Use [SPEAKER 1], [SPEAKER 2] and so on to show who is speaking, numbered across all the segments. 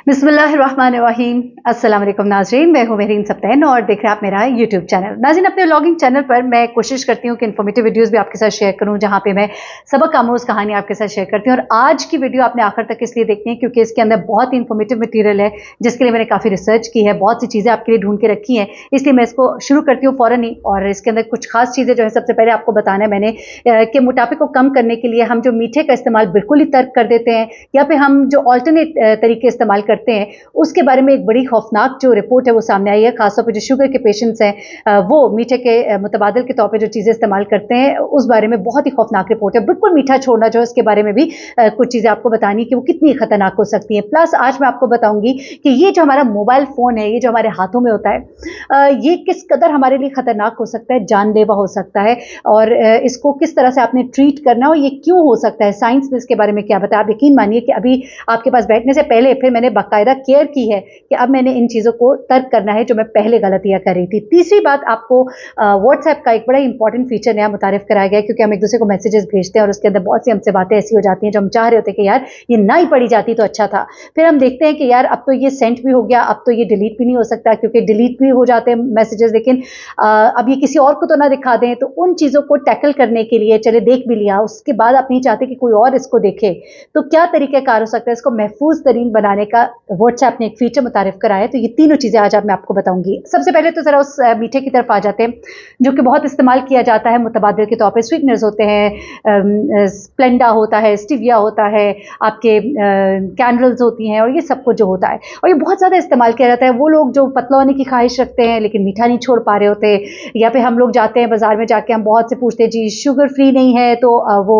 [SPEAKER 1] बिस्मिल्लाहिर्रहमानिर्रहीम। अस्सलाम वालेकुम नाज़रीन, मैं हूं मेहरीन सब्तैन और देख रहे हैं आप मेरा यूट्यूब चैनल। नाज़रीन, अपने व्लॉगिंग चैनल पर मैं कोशिश करती हूं कि इन्फॉर्मेटिव वीडियोस भी आपके साथ शेयर करूं, जहां पे मैं सबक आमोज़ कहानी आपके साथ शेयर करती हूं। और आज की वीडियो आपने आखिर तक इसलिए देखनी है क्योंकि इसके अंदर बहुत ही इन्फॉर्मेटिव मटीरियल है, जिसके लिए मैंने काफ़ी रिसर्च की है, बहुत सी चीज़ें आपके लिए ढूंढ के रखी हैं। इसलिए मैं इसको शुरू करती हूँ फ़ौरन ही। और इसके अंदर कुछ खास चीज़ें जो है, सबसे पहले आपको बताना है मैंने कि मोटापे को कम करने के लिए हम जो मीठे का इस्तेमाल बिल्कुल ही तर्क कर देते हैं, या फिर हम जो ऑल्टरनेट तरीके इस्तेमाल करते हैं, उसके बारे में एक बड़ी खौफनाक जो रिपोर्ट है वो सामने आई है। खासतौर पर जो शुगर के पेशेंट्स हैं वो मीठे के मुतबादिल के तौर पे जो चीज़ें इस्तेमाल करते हैं, उस बारे में बहुत ही खौफनाक रिपोर्ट है। बिल्कुल मीठा छोड़ना जो है, उसके बारे में भी कुछ चीज़ें आपको बतानी कि वो कितनी खतरनाक हो सकती है। प्लस आज मैं आपको बताऊंगी कि ये जो हमारा मोबाइल फ़ोन है, ये जो हमारे हाथों में होता है, ये किस कदर हमारे लिए खतरनाक हो सकता है, जानलेवा हो सकता है, और इसको किस तरह से आपने ट्रीट करना और ये क्यों हो सकता है, साइंस ने इसके बारे में क्या बताया। आप यकीन मानिए कि अभी आपके पास बैठने से पहले फिर मैंने बाकायदा केयर की है कि अब मैंने इन चीज़ों को तर्क करना है जो मैं पहले गलतियां कर रही थी। तीसरी बात, आपको व्हाट्सएप का एक बड़ा इंपॉर्टेंट फीचर नया मुतारिफ कराया गया है, क्योंकि हम एक दूसरे को मैसेजेस भेजते हैं और उसके अंदर बहुत सी हमसे बातें ऐसी हो जाती हैं जो हम चाह रहे होते हैं कि यार ये ना ही पढ़ी जाती तो अच्छा था। फिर हम देखते हैं कि यार अब तो ये सेंड भी हो गया, अब तो ये डिलीट भी नहीं हो सकता, क्योंकि डिलीट भी हो जाते हैं मैसेजेस, लेकिन अब ये किसी और को तो ना दिखा दें। तो उन चीज़ों को टैकल करने के लिए, चले देख भी लिया, उसके बाद आप नहीं चाहते कि कोई और इसको देखे, तो क्या तरीक़ाकार हो सकता है इसको महफूज तरीन बनाने का। व्हाट्सएप ने एक फीचर मुतारिफ कराया है। तो ये तीनों चीज़ें आज मैं आपको बताऊंगी। सबसे पहले तो ज़रा उस मीठे की तरफ आ जाते हैं जो कि बहुत इस्तेमाल किया जाता है मुतबादिल के तौर पे। स्वीटनर्स होते हैं, स्प्लेंडा होता है, स्टीविया होता है, आपके कैंडल्स होती हैं, और ये सब कुछ जो होता है, और ये बहुत ज़्यादा इस्तेमाल किया जाता है। वो लोग जो पतला होने की ख्वाहिश रखते हैं लेकिन मीठा नहीं छोड़ पा रहे होते, या फिर हम लोग जाते हैं बाज़ार में, जाके हम बहुत से पूछते हैं जी शुगर फ्री नहीं है, तो वो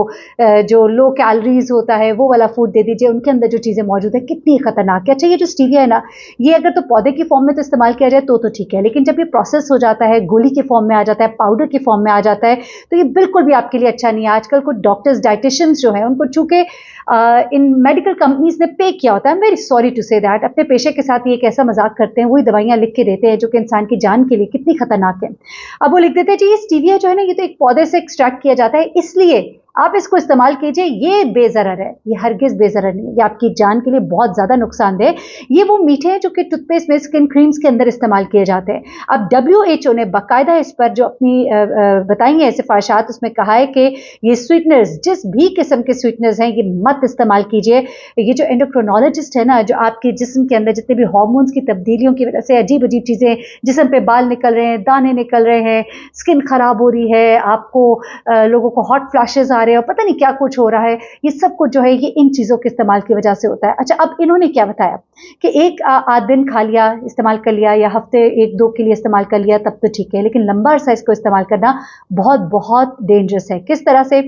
[SPEAKER 1] जो लो कैलोरीज होता है वो वाला फूड दे दीजिए। उनके अंदर जो चीज़ें मौजूद है कितनी खतरनाक है। अच्छा, ये जो स्टीविया है ना, ये अगर तो पौधे की फॉर्म में तो इस्तेमाल किया जाए तो ठीक है, लेकिन जब ये प्रोसेस हो जाता है, गोली के फॉर्म में आ जाता है, पाउडर की फॉर्म में आ जाता है, तो ये बिल्कुल भी आपके लिए अच्छा नहीं है। आजकल कुछ डॉक्टर्स, डाइटिशियंस जो हैं, उनको चूंकि इन मेडिकल कंपनीज ने पे किया होता है, very sorry to say that, अपने पेशे के साथ ये एक ऐसा मजाक करते हैं, वही दवाइयां लिख के देते हैं जो कि इंसान की जान के लिए कितनी खतरनाक है। अब वो लिख देते हैं जी ये स्टीविया जो है ना, ये तो एक पौधे से एक्सट्रैक्ट किया जाता है, इसलिए आप इसको इस्तेमाल कीजिए, ये बेजरर है। ये हरगिज बेजरर नहीं है, ये आपकी जान के लिए बहुत ज्यादा नुकसानदेह। ये वो मीठे हैं जो कि टूथपेस्ट में, स्किन क्रीम्स के अंदर इस्तेमाल किए जाते हैं। अब WHO ने बाकायदा इस पर जो अपनी बताई है सिफारिशात, उसमें कहा है कि ये स्वीटनर्स, जिस भी किस्म के स्वीटनर्स हैं, ये मत इस्तेमाल कीजिए। ये जो एंडोक्रोनोलॉजिस्ट है ना, जो आपके जिस्म के अंदर जितने भी हार्मोन्स की तब्दीलियों की वजह से अजीब अजीब चीजें, जिस्म पे बाल निकल रहे हैं, दाने निकल रहे हैं, स्किन खराब हो रही है, आपको लोगों को हॉट फ्लैशेस आ रहे हैं, पता नहीं क्या कुछ हो रहा है, ये सब कुछ जो है ये इन चीजों के इस्तेमाल की वजह से होता है। अच्छा, अब इन्होंने क्या बताया कि एक आध दिन खा लिया, इस्तेमाल कर लिया, या हफ्ते एक दो के लिए इस्तेमाल कर लिया, तब तो ठीक है, लेकिन लंबा अरसा इसको इस्तेमाल करना बहुत बहुत डेंजरस है। किस तरह से,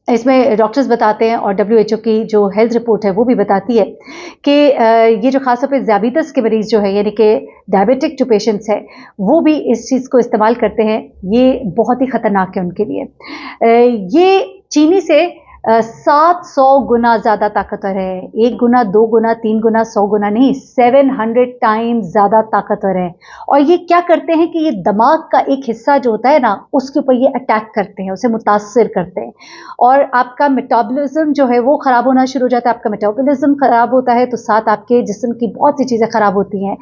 [SPEAKER 1] इसमें डॉक्टर्स बताते हैं और WHO की जो हेल्थ रिपोर्ट है वो भी बताती है कि ये जो खासतौर पे ज़ियाबीतस के मरीज जो है, यानी कि डायबिटिक जो पेशेंट्स हैं, वो भी इस चीज़ को इस्तेमाल करते हैं। ये बहुत ही ख़तरनाक है उनके लिए। ये चीनी से 700 गुना ज़्यादा ताकतवर है। 1 गुना, 2 गुना, 3 गुना, 100 गुना नहीं, 700 टाइम्स ज़्यादा ताकतवर है। और ये क्या करते हैं कि ये दिमाग का एक हिस्सा जो होता है ना, उसके ऊपर ये अटैक करते हैं, उसे मुतासिर करते हैं, और आपका मेटाबॉलिज्म जो है वो ख़राब होना शुरू हो जाता है। आपका मेटाबॉलिज्म ख़राब होता है तो साथ आपके जिस्म की बहुत सी चीज़ें ख़राब होती हैं।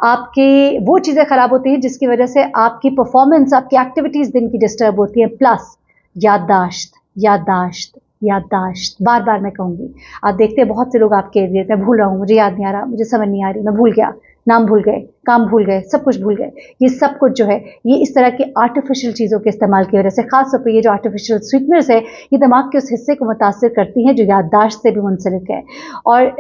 [SPEAKER 1] आपके वो चीज़ें ख़राब होती हैं जिसकी वजह से आपकी परफॉर्मेंस, आपकी एक्टिविटीज़ दिन की डिस्टर्ब होती हैं। प्लस याददाश्त, याददाश्त, याददाश्त, बार बार मैं कहूँगी। आप देखते हैं बहुत से लोग आपके एरिया में, भूल रहा हूँ, मुझे याद नहीं आ रहा, मुझे समझ नहीं आ रही, मैं भूल गया, नाम भूल गए, काम भूल गए, सब कुछ भूल गए। ये सब कुछ जो है ये इस तरह की आर्टिफिशियल चीज़ों के इस्तेमाल की वजह से, खासतौर पर ये जो आर्टिफिशियल स्वीटनर्स है, ये दिमाग के उस हिस्से को मुतासिर करती हैं जो याददाश्त से भी मुंसलिक है, और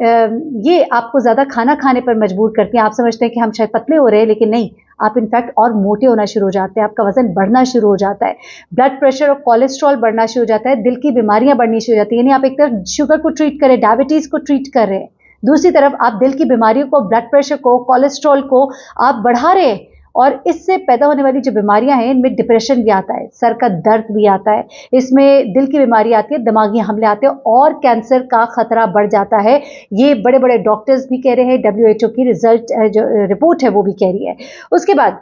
[SPEAKER 1] ये आपको ज़्यादा खाना खाने पर मजबूर करती हैं। आप समझते हैं कि हम शायद पतले हो रहे हैं, लेकिन नहीं, आप इनफैक्ट और मोटे होना शुरू हो जाते हैं, आपका वजन बढ़ना शुरू हो जाता है, ब्लड प्रेशर और कोलेस्ट्रॉल बढ़ना शुरू हो जाता है, दिल की बीमारियां बढ़नी शुरू हो जाती है। यानी आप एक तरफ शुगर को ट्रीट कर रहे हैं, डायबिटीज को ट्रीट कर रहे हैं, दूसरी तरफ आप दिल की बीमारियों को, ब्लड प्रेशर को, कोलेस्ट्रॉल को आप बढ़ा रहे हैं, और इससे पैदा होने वाली जो बीमारियां हैं, इनमें डिप्रेशन भी आता है, सर का दर्द भी आता है, इसमें दिल की बीमारी आती है, दिमागी हमले आते हैं, और कैंसर का खतरा बढ़ जाता है। ये बड़े बड़े डॉक्टर्स भी कह रहे हैं, WHO की रिजल्ट जो रिपोर्ट है वो भी कह रही है। उसके बाद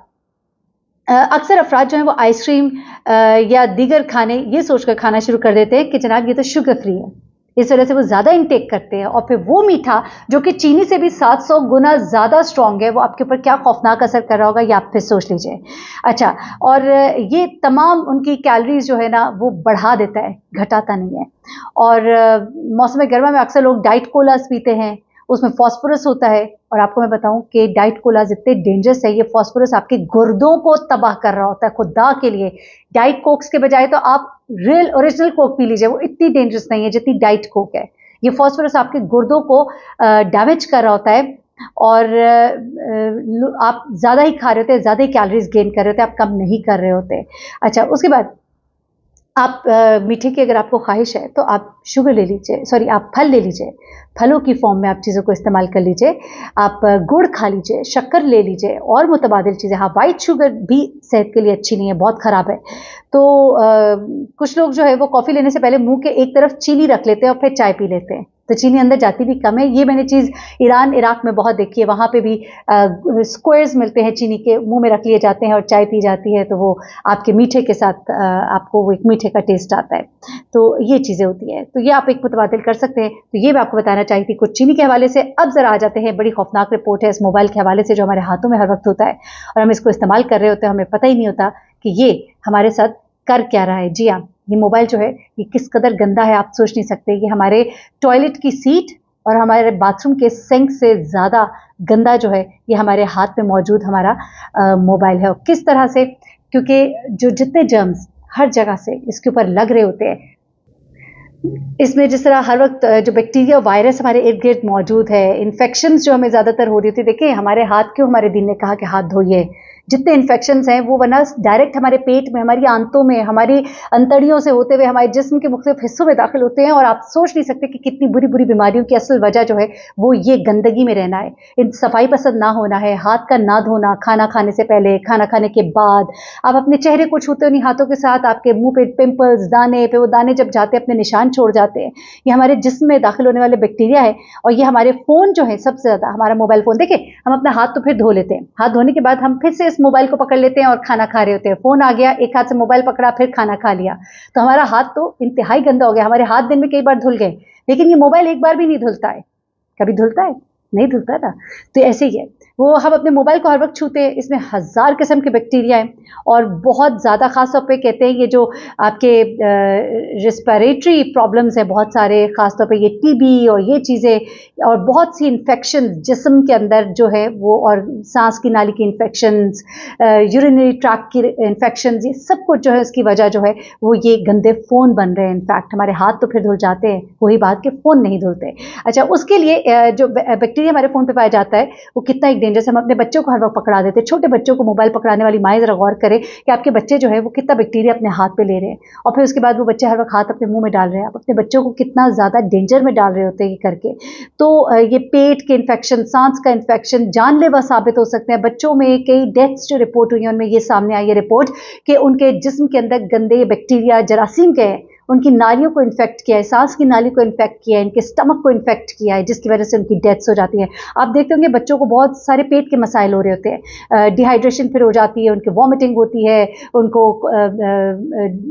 [SPEAKER 1] अक्सर अफराद जो हैं वो आइसक्रीम या दीगर खाने ये सोचकर खाना शुरू कर देते हैं कि जनाब ये तो शुगर फ्री है, इस वजह से वो ज़्यादा इंटेक करते हैं, और फिर वो मीठा जो कि चीनी से भी 700 गुना ज़्यादा स्ट्रॉन्ग है, वो आपके ऊपर क्या खौफनाक असर कर रहा होगा ये आप फिर सोच लीजिए। अच्छा, और ये तमाम उनकी कैलोरीज जो है ना वो बढ़ा देता है, घटाता नहीं है। और मौसम गर्मा में अक्सर लोग डाइट कोलास पीते हैं, उसमें फास्फोरस होता है, और आपको मैं बताऊं कि डाइट कोलाज इतने डेंजरस है, ये फास्फोरस आपके गुर्दों को तबाह कर रहा होता है। खुदा के लिए डाइट कोक्स के बजाय तो आप रियल ओरिजिनल कोक पी लीजिए, वो इतनी डेंजरस नहीं है जितनी डाइट कोक है। ये फास्फोरस आपके गुर्दों को डैमेज कर रहा होता है, और आप ज़्यादा ही खा रहे होते हैं, ज़्यादा ही कैलोरीज गेन कर रहे होते हैं, आप कम नहीं कर रहे होते। अच्छा, उसके बाद आप मीठे की अगर आपको ख्वाहिश है तो आप शुगर ले लीजिए, सॉरी आप फल ले लीजिए, फलों की फॉर्म में आप चीज़ों को इस्तेमाल कर लीजिए। आप गुड़ खा लीजिए, शक्कर ले लीजिए, और मुतबादिल चीज़ें। हाँ, वाइट शुगर भी सेहत के लिए अच्छी नहीं है, बहुत ख़राब है। तो कुछ लोग जो है वो कॉफ़ी लेने से पहले मुंह के एक तरफ चीनी रख लेते हैं और फिर चाय पी लेते हैं, तो चीनी अंदर जाती भी कम है। ये मैंने चीज़ ईरान इराक में बहुत देखी है, वहाँ पे भी स्क्वायर्स मिलते हैं चीनी के, मुंह में रख लिए जाते हैं और चाय पी जाती है, तो वो आपके मीठे के साथ आपको वो एक मीठे का टेस्ट आता है। तो ये चीज़ें होती हैं, तो ये आप एक मुतबादिल कर सकते हैं। तो ये मैं आपको बताना चाहिए थी कुछ चीनी के हवाले से। अब जरा आ जाते हैं, बड़ी खौफनाक रिपोर्ट है इस मोबाइल के हवाले से जो हमारे हाथों में हर वक्त होता है, और हम इसको इस्तेमाल कर रहे होते हैं, हमें पता ही नहीं होता कि ये हमारे साथ कर क्या रहा है। जी हाँ, ये मोबाइल जो है ये किस कदर गंदा है आप सोच नहीं सकते। ये हमारे टॉयलेट की सीट और हमारे बाथरूम के सिंक से ज़्यादा गंदा जो है ये हमारे हाथ में मौजूद हमारा मोबाइल है। और किस तरह से, क्योंकि जो जितने जर्म्स हर जगह से इसके ऊपर लग रहे होते हैं, इसमें जिस तरह हर वक्त जो बैक्टीरिया वायरस हमारे इर्द गिर्द मौजूद है, इन्फेक्शंस जो हमें ज़्यादातर हो रही थी। देखिए हमारे हाथ, क्यों हमारे दीन ने कहा कि हाथ धोइए, जितने इन्फेक्शंस हैं वो वरना डायरेक्ट हमारे पेट में, हमारी आंतों में, हमारी अंतड़ियों से होते हुए हमारे जिस्म के मुख्तलिफ हिस्सों में दाखिल होते हैं, और आप सोच नहीं सकते कि कितनी बुरी बुरी बीमारियों की असल वजह जो है वो ये गंदगी में रहना है, इन सफाई पसंद ना होना है, हाथ का ना धोना, खाना खाने से पहले, खाना खाने के बाद। आप अपने चेहरे को छूते हो उन्हीं हाथों के साथ, आपके मुंह पे पिंपल्स, दाने पे, वो दाने जब जाते हैं अपने निशान छोड़ जाते हैं। ये हमारे जिस्म में दाखिल होने वाले बैक्टीरिया है। और ये हमारे फ़ोन जो है सबसे ज़्यादा, हमारा मोबाइल फ़ोन, देखिए हम अपना हाथ तो फिर धो लेते हैं, हाथ धोने के बाद हम फिर से इस मोबाइल को पकड़ लेते हैं और खाना खा रहे होते हैं। फ़ोन आ गया, एक हाथ से मोबाइल पकड़ा, फिर खाना खा लिया, तो हमारा हाथ तो इंतहाई गंदा हो गया। हमारे हाथ दिन में कई बार धुल गए, लेकिन ये मोबाइल एक बार भी नहीं धुलता है। कभी धुलता है? नहीं धुलता ना। तो ऐसे ही है, वो हम अपने मोबाइल को हर वक्त छूते हैं, इसमें हज़ार किस्म के बैक्टीरिया हैं, और बहुत ज़्यादा ख़ास तौर पे कहते हैं ये जो आपके रेस्पिरेटरी प्रॉब्लम्स हैं बहुत सारे, ख़ास तौर पे ये टीबी और ये चीज़ें, और बहुत सी इन्फेक्शन जिस्म के अंदर जो है वो, और सांस की नाली की इन्फेक्शंस, यूरिनरी ट्रैक्ट की इन्फेक्शंस, ये सब कुछ जो है उसकी वजह जो है वो ये गंदे फ़ोन बन रहे हैं। इनफैक्ट हमारे हाथ तो फिर धुल जाते हैं, वही बात कि फ़ोन नहीं धुलते। अच्छा, उसके लिए जो बैक्टीरिया हमारे फ़ोन पे पाया जाता है वो कितना एक डेंजरस, हम अपने बच्चों को हर वक्त पकड़ा देते हैं। छोटे बच्चों को मोबाइल पकड़ाने वाली माएँ ज़रा गौर करें कि आपके बच्चे जो है वो कितना बैक्टीरिया अपने हाथ पे ले रहे हैं, और फिर उसके बाद वो बच्चे हर वक्त हाथ अपने मुंह में डाल रहे हैं। आप अपने बच्चों को कितना ज़्यादा डेंजर में डाल रहे होते हैं ये करके। तो ये पेट के इन्फेक्शन, सांस का इन्फेक्शन जानलेवा साबित हो सकते हैं। बच्चों में कई डेथ्स जो रिपोर्ट हुई हैं उनमें ये सामने आई है रिपोर्ट कि उनके जिस्म के अंदर गंदे बैक्टीरिया, जरासीम के हैं, उनकी नालियों को इन्फेक्ट किया है, सांस की नाली को इन्फेक्ट किया है, इनके स्टमक को इन्फेक्ट किया है, जिसकी वजह से उनकी डेथ्स हो जाती हैं। आप देखते होंगे बच्चों को बहुत सारे पेट के मसाइल हो रहे होते हैं, डिहाइड्रेशन फिर हो जाती है, उनकी वॉमिटिंग होती है, उनको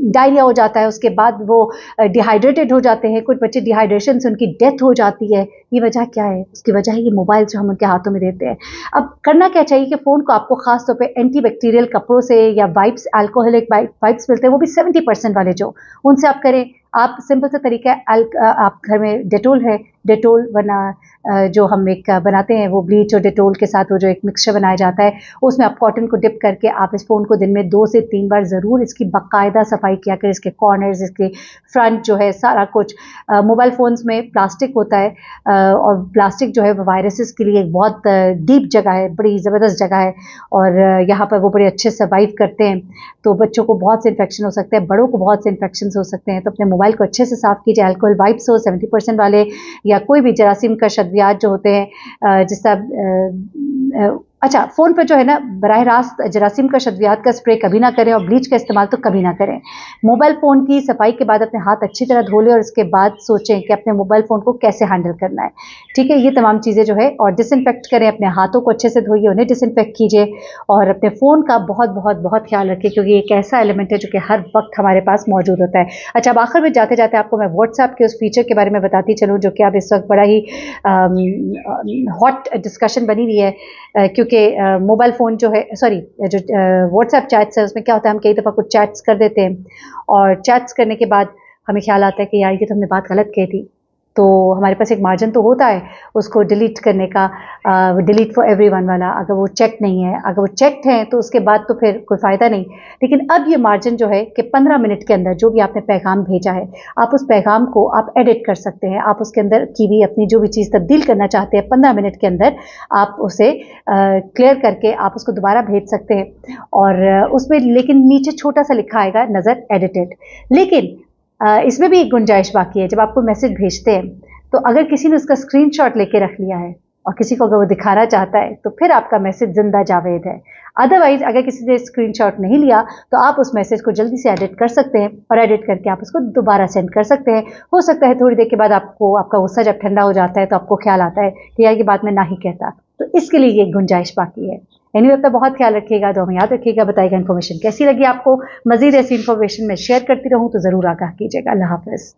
[SPEAKER 1] डायरिया हो जाता है, उसके बाद वो डिहाइड्रेटेड हो जाते हैं, कुछ बच्चे डिहाइड्रेशन से उनकी डेथ हो जाती है। ये वजह क्या है? उसकी वजह है ये मोबाइल जो हम उनके हाथों में देते हैं। अब करना क्या चाहिए कि फ़ोन को आपको खास तौर पे एंटी बैक्टीरियल कपड़ों से, या वाइप्स, अल्कोहलिक वाइप्स मिलते हैं, वो भी 70% वाले जो, उनसे आप करें। आप सिंपल सा तरीका है, आप घर में डेटोल है, डेटोल वरना जो हम एक बनाते हैं वो ब्लीच और डेटोल के साथ वो जो एक मिक्सचर बनाया जाता है, उसमें आप कॉटन को डिप करके आप इस फ़ोन को दिन में 2 से 3 बार ज़रूर इसकी बाकायदा सफाई किया करें। इसके कॉर्नर्स, इसके फ्रंट जो है सारा कुछ। मोबाइल फ़ोन्स में प्लास्टिक होता है, और प्लास्टिक जो है वो वायरसेस के लिए एक बहुत डीप जगह है, बड़ी ज़बरदस्त जगह है, और यहाँ पर वो बड़े अच्छे सर्वाइव करते हैं। तो बच्चों को बहुत से इन्फेक्शन हो सकते हैं, बड़ों को बहुत से इन्फेक्शन हो सकते हैं। तो अपने मोबाइल को अच्छे से साफ़ कीजिए, अल्कोहल वाइप्स हो 70% वाले, या कोई भी जरासीम का शद्वियात जो होते हैं, जिस तरह अच्छा, फ़ोन पर जो है ना बराह रास्त जरासीम का शद्वियात का स्प्रे कभी ना करें और ब्लीच का इस्तेमाल तो कभी ना करें। मोबाइल फ़ोन की सफाई के बाद अपने हाथ अच्छी तरह धो लें और उसके बाद सोचें कि अपने मोबाइल फ़ोन को कैसे हैंडल करना है। ठीक है, ये तमाम चीज़ें जो है और डिसइंफेक्ट करें, अपने हाथों को अच्छे से धोइए, उन्हें डिसइंफेक्ट कीजिए और अपने फ़ोन का बहुत बहुत बहुत ख्याल रखिए क्योंकि एक ऐसा एलिमेंट है जो कि हर वक्त हमारे पास मौजूद होता है। अच्छा, अब आखिर में जाते जाते आपको मैं व्हाट्सएप के उस फीचर के बारे में बताती चलूँ जो कि अब इस वक्त बड़ा ही हॉट डिस्कशन बनी हुई है क्योंकि मोबाइल फ़ोन जो है सॉरी जो व्हाट्सएप चैट्स है उसमें क्या होता है हम कई दफ़ा कुछ चैट्स कर देते हैं और चैट्स करने के बाद हमें ख्याल आता है कि यार ये तो हमने बात गलत कही थी, तो हमारे पास एक मार्जिन तो होता है उसको डिलीट करने का, डिलीट फॉर एवरीवन वाला। अगर वो चेक नहीं है, अगर वो चेक्ड है तो उसके बाद तो फिर कोई फ़ायदा नहीं। लेकिन अब ये मार्जिन जो है कि 15 मिनट के अंदर जो भी आपने पैगाम भेजा है आप उस पैगाम को आप एडिट कर सकते हैं, आप उसके अंदर की भी अपनी जो भी चीज़ तब्दील करना चाहते हैं 15 मिनट के अंदर आप उसे क्लियर करके आप उसको दोबारा भेज सकते हैं और उसमें लेकिन नीचे छोटा सा लिखा आएगा नज़र एडिटेड। लेकिन इसमें भी एक गुंजाइश बाकी है, जब आपको मैसेज भेजते हैं तो अगर किसी ने उसका स्क्रीनशॉट लेके रख लिया है और किसी को अगर वो दिखाना चाहता है तो फिर आपका मैसेज जिंदा जावेद है। अदरवाइज अगर किसी ने स्क्रीनशॉट नहीं लिया तो आप उस मैसेज को जल्दी से एडिट कर सकते हैं और एडिट करके आप उसको दोबारा सेंड कर सकते हैं। हो सकता है थोड़ी देर के बाद आपको आपका गुस्सा जब ठंडा हो जाता है तो आपको ख्याल आता है कि यार ये बात मैं ना ही कहता, तो इसके लिए ये गुंजाइश बाकी है। एनीवे अपना बहुत ख्याल रखिएगा, तो हमें याद रखिएगा। बताइएगा इन्फॉर्मेशन कैसी लगी आपको, मजीद ऐसी इन्फॉर्मेशन मैं शेयर करती रहूँ तो ज़रूर आगाह कीजिएगा। अल्लाह हाफ़िज़।